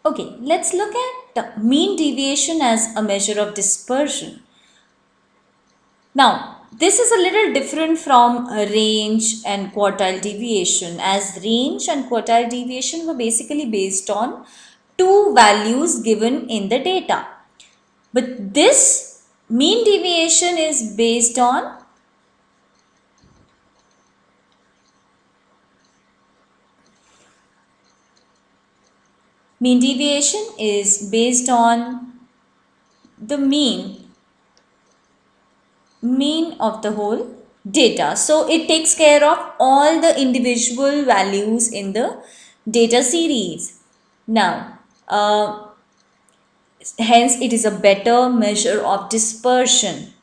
Okay, let's look at mean deviation as a measure of dispersion. Now, this is a little different from range and quartile deviation, as range and quartile deviation were basically based on two values given in the data. But this mean deviation is based on the mean of the whole data. So it takes care of all the individual values in the data series. Now, hence it is a better measure of dispersion.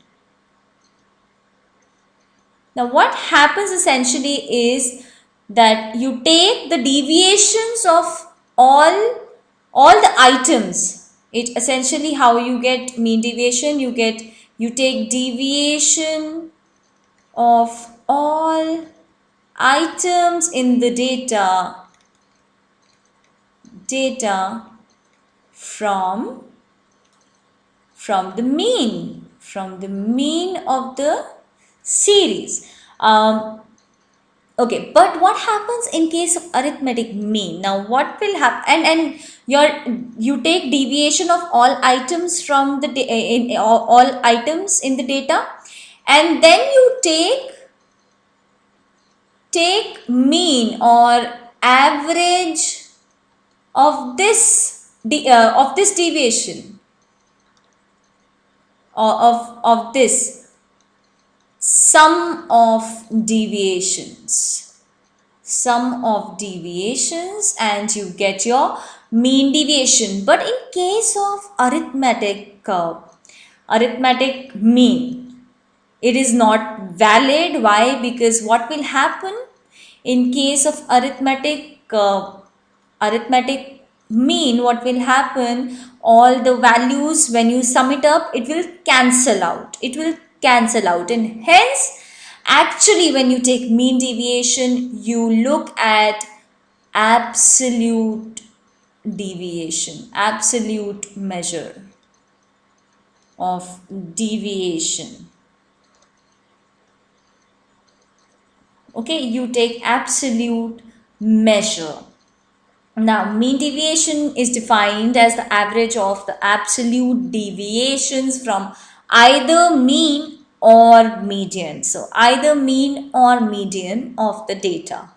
Now what happens essentially is that you take the deviations of all the items. It essentially how you get mean deviation, you take deviation of all items in the data from the mean of the series. Okay, but what happens in case of arithmetic mean? Now what will happen, and you take deviation of all items from the all items in the data, and then you take mean or average of this deviation, or of this sum of deviations, and you get your mean deviation. But in case of arithmetic mean, it is not valid. Why? Because what will happen in case of arithmetic mean, what will happen, all the values, when you sum it up, it will cancel out, and hence actually when you take mean deviation, you look at absolute deviation, absolute measure of deviation. Okay, you take absolute measure. Now, mean deviation is defined as the average of the absolute deviations from either mean or median. So, either mean or median of the data.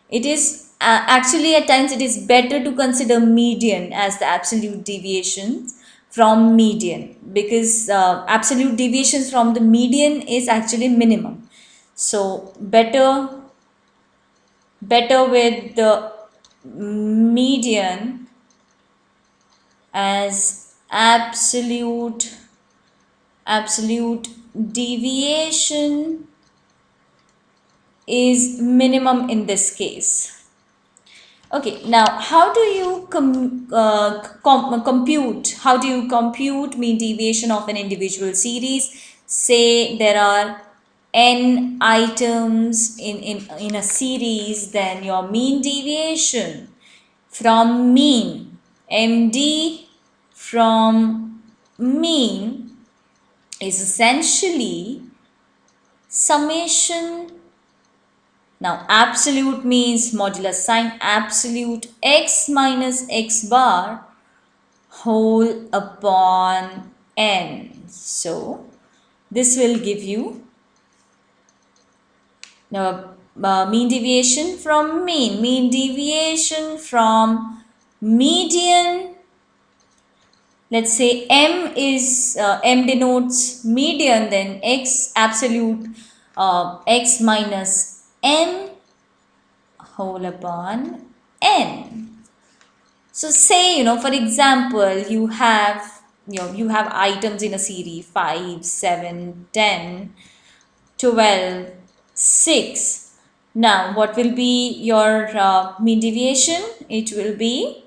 It is actually at times it is better to consider median as the absolute deviations from median, because absolute deviations from the median is actually minimum. So, better with the median as absolute deviation is minimum in this case. Okay, now how do you compute? How do you compute mean deviation of an individual series? Say there are n items in a series, then your mean deviation from mean, MD from mean, is essentially summation. Now absolute means modulus sign absolute x minus x bar whole upon n. So this will give you now mean deviation from mean deviation from median. Let's say m denotes median, then x absolute x minus m whole upon n. So say, for example, you have items in a series 5, 7, 10, 12, 6. Now what will be your mean deviation? It will be,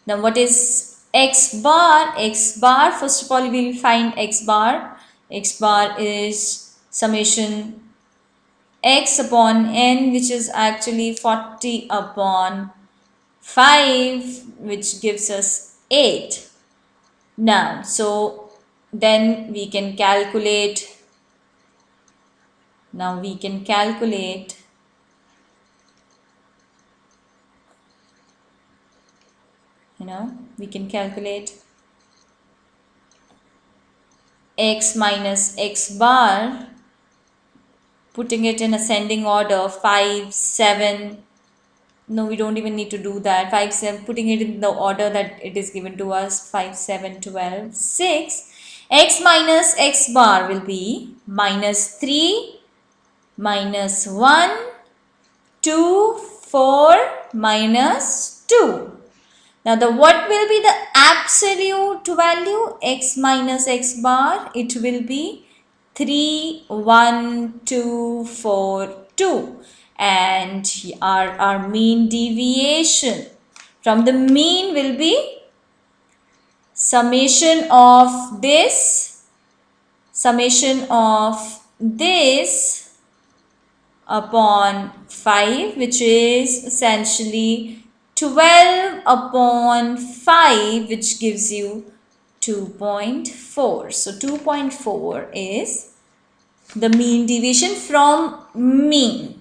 now what is x bar? X bar, first of all we will find x bar. X bar is summation x upon n, which is actually 40 upon 5, which gives us 8. Now, so then we can calculate. Now we can calculate we can calculate x minus x bar, putting it in ascending order, 5, 7. No, we don't even need to do that. 5, 7, putting it in the order that it is given to us, 5, 7, 12, 6. X minus x bar will be minus 3, minus 1, 2, 4, minus 2. Now, what will be the absolute value? X minus x bar, it will be 3, 1, 2, 4, 2. And our mean deviation from the mean will be summation of this upon 5, which is essentially 12 upon 5, which gives you 2.4. So 2.4 is the mean deviation from mean.